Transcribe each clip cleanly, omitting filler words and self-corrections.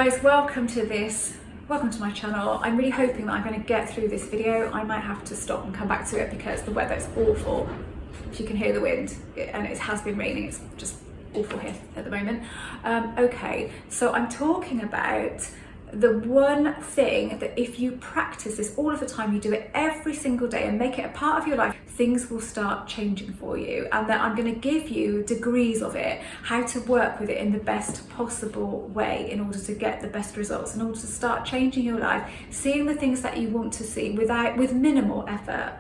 guys, welcome to my channel. I'm really hoping that I'm going to get through this video. I might have to stop and come back to it because the weather is awful. If you can hear the wind, and it has been raining, it's just awful here at the moment. Okay, so I'm talking about the one thing that if you practice this all of the time, you do it every single day and make it a part of your life, things will start changing for you. And that I'm going to give you degrees of it, how to work with it in the best possible way in order to get the best results, in order to start changing your life, seeing the things that you want to see with minimal effort.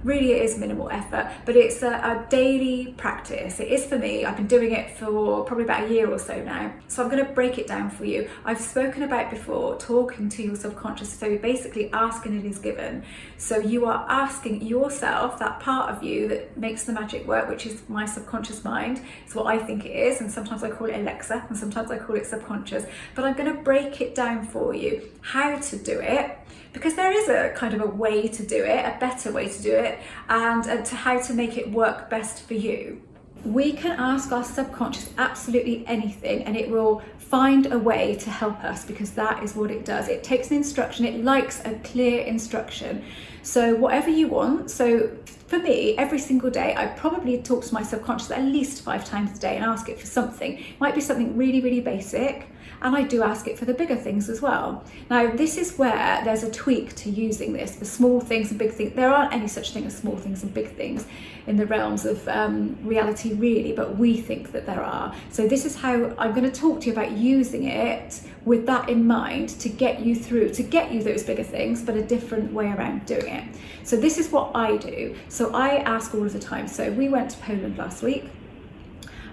Really, it is minimal effort, but it's a daily practice. It is for me. I've been doing it for probably about a year or so now. So I'm going to break it down for you. I've spoken about before talking to your subconscious. So basically asking it is given. So you are asking yourself, that part of you that makes the magic work, which is my subconscious mind. It's what I think it is. And sometimes I call it Alexa and sometimes I call it subconscious. But I'm going to break it down for you, how to do it. Because there is a kind of a way to do it, a better way to do it, and to how to make it work best for you. We can ask our subconscious absolutely anything and it will find a way to help us, because that is what it does. It takes an instruction, it likes a clear instruction. So whatever you want, so for me, every single day, I probably talk to my subconscious at least 5 times a day and ask it for something. It might be something really, really basic. And I do ask it for the bigger things as well. Now, this is where there's a tweak to using this for small things and big things. There aren't any such thing as small things and big things in the realms of reality, really, but we think that there are. So this is how I'm going to talk to you about using it with that in mind to get you through, to get you those bigger things, but a different way around doing it. So this is what I do. So I ask all of the time. So we went to Poland last week.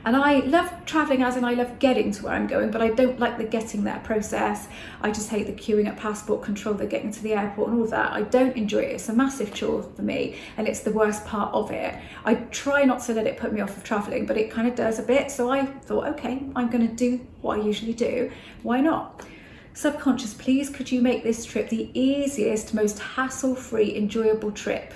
And I love traveling, as in I love getting to where I'm going, but I don't like the getting there process. I just hate the queuing at passport control, the getting to the airport and all of that. I don't enjoy it. It's a massive chore for me and it's the worst part of it. I try not to let it put me off of traveling, but it kind of does a bit. So I thought, okay, I'm going to do what I usually do. Why not? Subconscious, please could you make this trip the easiest, most hassle-free, enjoyable trip?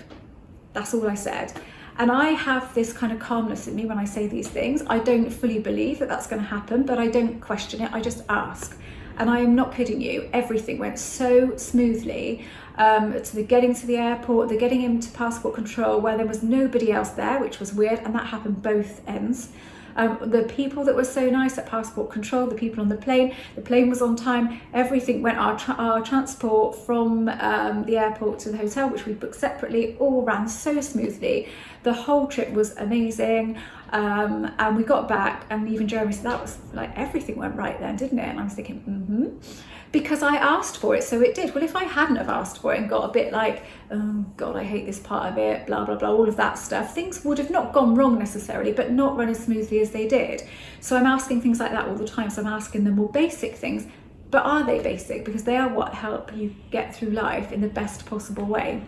That's all I said. And I have this kind of calmness in me when I say these things. I don't fully believe that that's going to happen, but I don't question it. I just ask. And I am not kidding you. Everything went so smoothly to the getting to the airport, the getting into passport control where there was nobody else there, which was weird. And that happened both ends. The people that were so nice at passport control, the people on the plane was on time, everything went, our transport from the airport to the hotel, which we booked separately, all ran so smoothly. The whole trip was amazing, and we got back and even Jeremy said that was like everything went right then, didn't it? And I was thinking, because I asked for it, so it did. Well, if I hadn't have asked for it and got a bit like, oh God, I hate this part of it, blah, blah, blah, all of that stuff, things would have not gone wrong necessarily, but not run as smoothly as they did. So I'm asking things like that all the time. So I'm asking the more basic things, but are they basic? Because they are what help you get through life in the best possible way.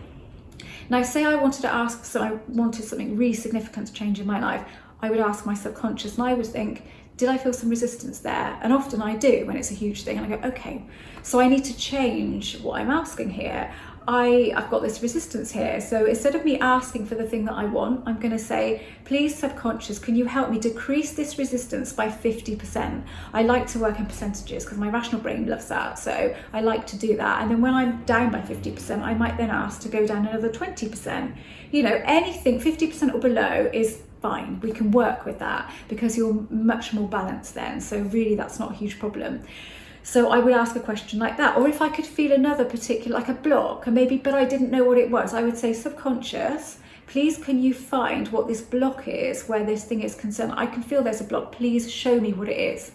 Now, say I wanted to ask, so I wanted something really significant to change in my life, I would ask my subconscious and I would think, did I feel some resistance there? And often I do when it's a huge thing, and I go, okay, so I need to change what I'm asking here. I've got this resistance here. So instead of me asking for the thing that I want, I'm going to say, please subconscious, can you help me decrease this resistance by 50%? I like to work in percentages because my rational brain loves that. So I like to do that. And then when I'm down by 50%, I might then ask to go down another 20%. You know, anything 50% or below is fine. We can work with that because you're much more balanced then. So really that's not a huge problem. So I would ask a question like that. Or if I could feel another particular, like a block, and maybe, but I didn't know what it was, I would say, subconscious, please can you find what this block is where this thing is concerned? I can feel there's a block. Please show me what it is.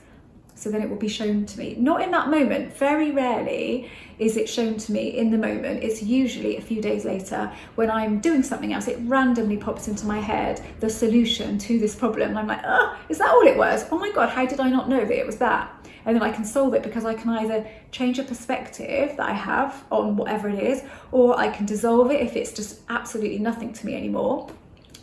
So then it will be shown to me. Not in that moment. Very rarely is it shown to me in the moment. It's usually a few days later when I'm doing something else. It randomly pops into my head, the solution to this problem. And I'm like, oh, is that all it was? Oh my God, how did I not know that it was that? And then I can solve it because I can either change a perspective that I have on whatever it is, or I can dissolve it if it's just absolutely nothing to me anymore.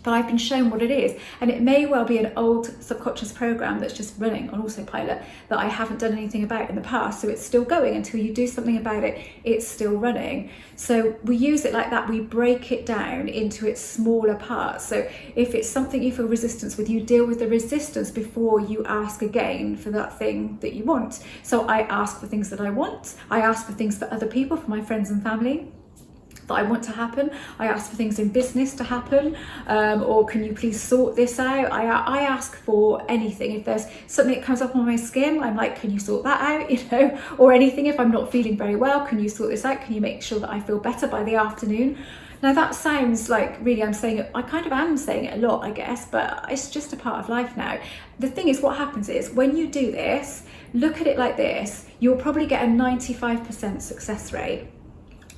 but I've been shown what it is. And it may well be an old subconscious program that's just running on autopilot that I haven't done anything about in the past. So it's still going until you do something about it, it's still running. So we use it like that. We break it down into its smaller parts. So if it's something you feel resistance with, you deal with the resistance before you ask again for that thing that you want. So I ask for things that I want. I ask for things for other people, for my friends and family, that I want to happen. I ask for things in business to happen, or can you please sort this out? I ask for anything. If there's something that comes up on my skin, I'm like, can you sort that out, you know? Or anything, if I'm not feeling very well, can you sort this out? Can you make sure that I feel better by the afternoon? Now that sounds like really I'm saying it, I kind of am saying it a lot, I guess, but it's just a part of life now. The thing is, what happens is when you do this, look at it like this, you'll probably get a 95% success rate.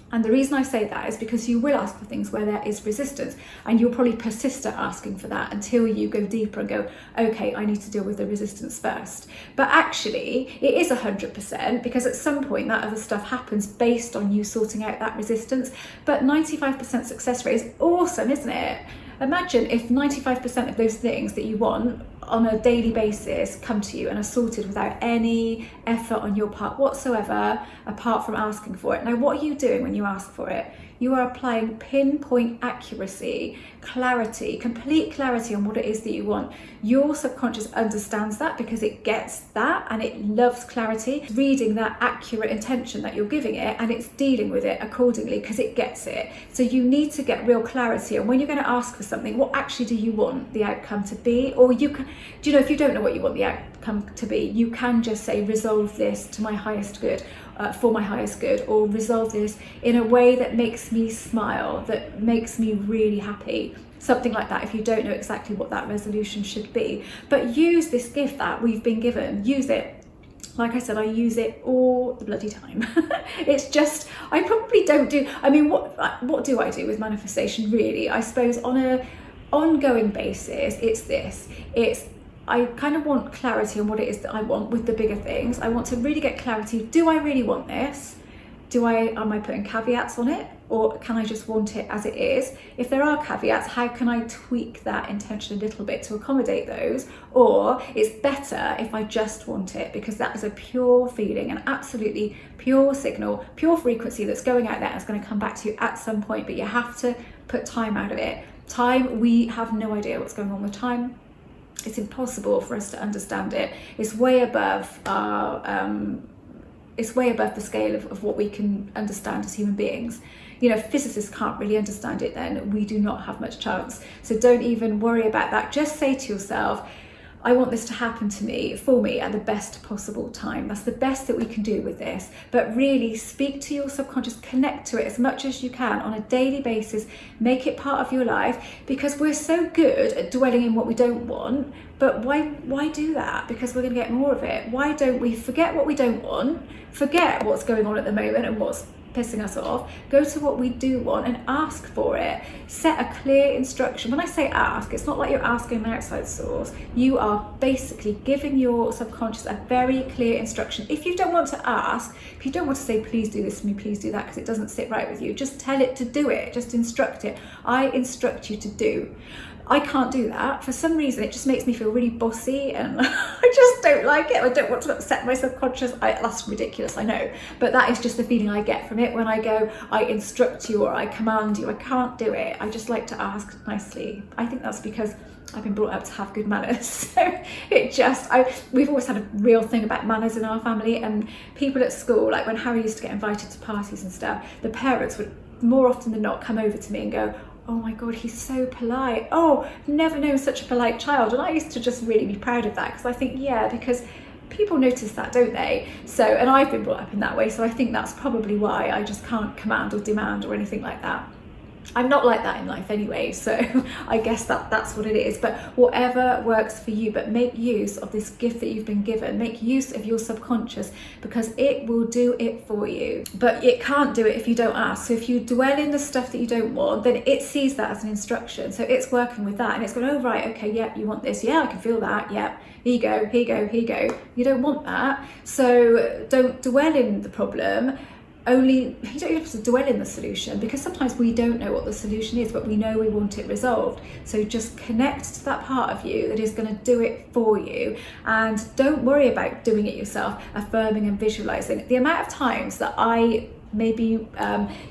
And the reason I say that is because you will ask for things where there is resistance, and you'll probably persist at asking for that until you go deeper and go, okay, I need to deal with the resistance first. But actually it is 100%, because at some point that other stuff happens based on you sorting out that resistance. But 95% success rate is awesome, isn't it? Imagine if 95% of those things that you want on a daily basis come to you and are sorted without any effort on your part whatsoever, apart from asking for it. Now, what are you doing when you ask for it? You are applying pinpoint accuracy, clarity, complete clarity on what it is that you want. Your subconscious understands that because it gets that and it loves clarity. It's reading that accurate intention that you're giving it, and it's dealing with it accordingly because it gets it. So you need to get real clarity on when you're going to ask for something, what actually do you want the outcome to be? Or you can, do you know, if you don't know what you want the outcome to be, you can just say, resolve this to my highest good. For my highest good, or resolve this in a way that makes me smile, that makes me really happy, something like that, if you don't know exactly what that resolution should be. But use this gift that we've been given, use it. Like I said, I use it all the bloody time. It's just, I probably don't do, I mean, what do I do with manifestation really? I suppose on a ongoing basis, it's this, I kind of want clarity on what it is that I want with the bigger things. I want to really get clarity. Do I really want this? Am I putting caveats on it? Or can I just want it as it is? If there are caveats, how can I tweak that intention a little bit to accommodate those? Or it's better if I just want it, because that is a pure feeling, an absolutely pure signal, pure frequency that's going out there and it's going to come back to you at some point, but you have to put time out of it. Time, we have no idea what's going on with time. It's impossible for us to understand it. It's way above our, it's way above the scale of what we can understand as human beings. You know, if physicists can't really understand it, then we do not have much chance. So don't even worry about that. Just say to yourself, I want this to happen to me, for me, at the best possible time. That's the best that we can do with this. But really speak to your subconscious, connect to it as much as you can on a daily basis, make it part of your life, because we're so good at dwelling in what we don't want. But why do that? Because we're going to get more of it. Why don't we forget what we don't want, forget what's going on at the moment and what's pissing us off, go to what we do want and ask for it. Set a clear instruction. When I say ask, it's not like you're asking an outside source. You are basically giving your subconscious a very clear instruction. If you don't want to ask, if you don't want to say, please do this for me, please do that, because it doesn't sit right with you, just tell it to do it. Just instruct it. I instruct you to do. I can't do that. For some reason, it just makes me feel really bossy, and I just don't like it. I don't want to upset my subconscious. That's ridiculous, I know. But that is just the feeling I get from it when I go, I instruct you or I command you. I can't do it. I just like to ask nicely. I think that's because I've been brought up to have good manners. So we've always had a real thing about manners in our family, and people at school, like when Harry used to get invited to parties and stuff, the parents would more often than not come over to me and go, oh my God, he's so polite. Oh, never known such a polite child. And I used to just really be proud of that, because I think, yeah, because people notice that, don't they? So, and I've been brought up in that way. So I think that's probably why I just can't command or demand or anything like that. I'm not like that in life anyway, so I guess that's what it is. But whatever works for you, but make use of this gift that you've been given. Make use of your subconscious, because it will do it for you. But it can't do it if you don't ask. So if you dwell in the stuff that you don't want, then it sees that as an instruction. So it's working with that, and it's going, oh right, okay, yep, you want this, yeah, I can feel that, yep, here you go, here you go, here you go. You don't want that, so don't dwell in the problem. only, you don't have to dwell in the solution, because sometimes we don't know what the solution is, but we know we want it resolved. So just connect to that part of you that is going to do it for you, and don't worry about doing it yourself, affirming and visualizing. The amount of times that I maybe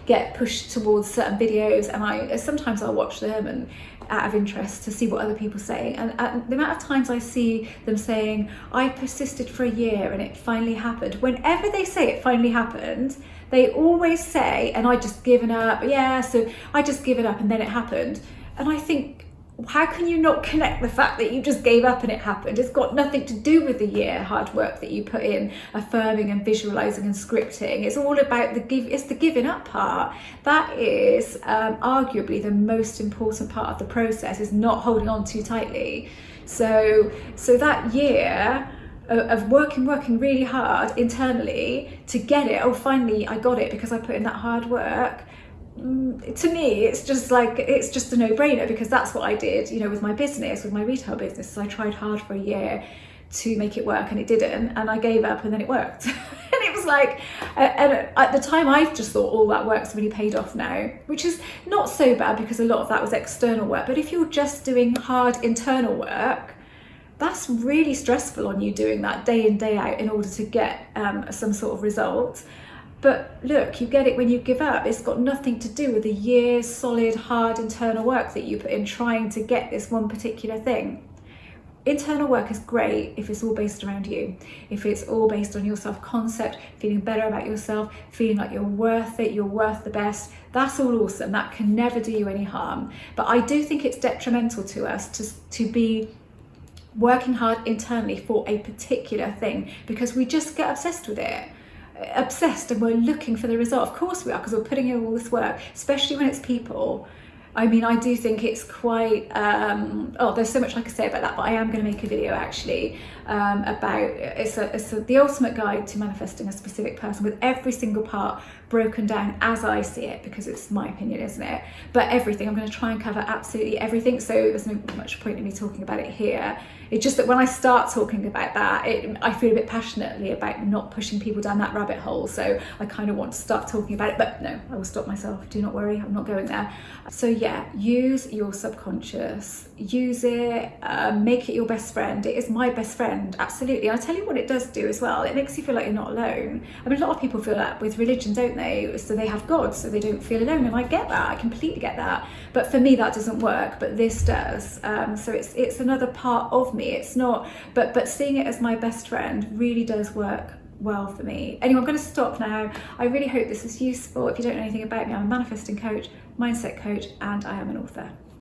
get pushed towards certain videos, and sometimes I'll watch them and out of interest to see what other people say, and the amount of times I see them saying, I persisted for a year and it finally happened. Whenever they say it finally happened, they always say, and I just given up, so I just given up and then it happened. And I think, how can you not connect the fact that you just gave up and it happened? It's got nothing to do with the year hard work that you put in, affirming and visualizing and scripting. It's all about it's the giving up part. That is arguably the most important part of the process, is not holding on too tightly. So that year of working really hard internally to get it, finally I got it because I put in that hard work. To me, it's just a no-brainer, because that's what I did, with my business, with my retail business. So I tried hard for a year to make it work, and it didn't, and I gave up, and then it worked. And it was like, and at the time I just thought all that work's really paid off now, which is not so bad, because a lot of that was external work. But if you're just doing hard internal work, that's really stressful on you, doing that day in, day out in order to get some sort of result. But look, you get it when you give up. It's got nothing to do with the years solid, hard internal work that you put in trying to get this one particular thing. Internal work is great if it's all based around you, if it's all based on your self-concept, feeling better about yourself, feeling like you're worth it, you're worth the best. That's all awesome. That can never do you any harm. But I do think it's detrimental to us to be working hard internally for a particular thing, because we just get obsessed with it. And we're looking for the result. Of course we are, because we're putting in all this work, especially when it's people. I mean, I do think it's quite, there's so much I could say about that, but I am going to make a video actually about, it's the ultimate guide to manifesting a specific person, with every single part broken down as I see it, because it's my opinion, isn't it? But everything, I'm going to try and cover absolutely everything, so there's no much point in me talking about it here. It's just that when I start talking about that, I feel a bit passionately about not pushing people down that rabbit hole, so I kind of want to start talking about it, but no, I will stop myself. Do not worry, I'm not going there. So yeah, use your subconscious, use it, make it your best friend. It is my best friend, absolutely. And I'll tell you what it does do as well. It makes you feel like you're not alone. I mean, a lot of people feel that with religion, don't they? So they have God, so they don't feel alone, and I get that, I completely get that. But for me, that doesn't work, but this does. So it's another part of me. It's not, but seeing it as my best friend really does work well for me. Anyway, I'm going to stop now. I really hope this was useful. If you don't know anything about me, I'm a manifesting coach, mindset coach, and I am an author.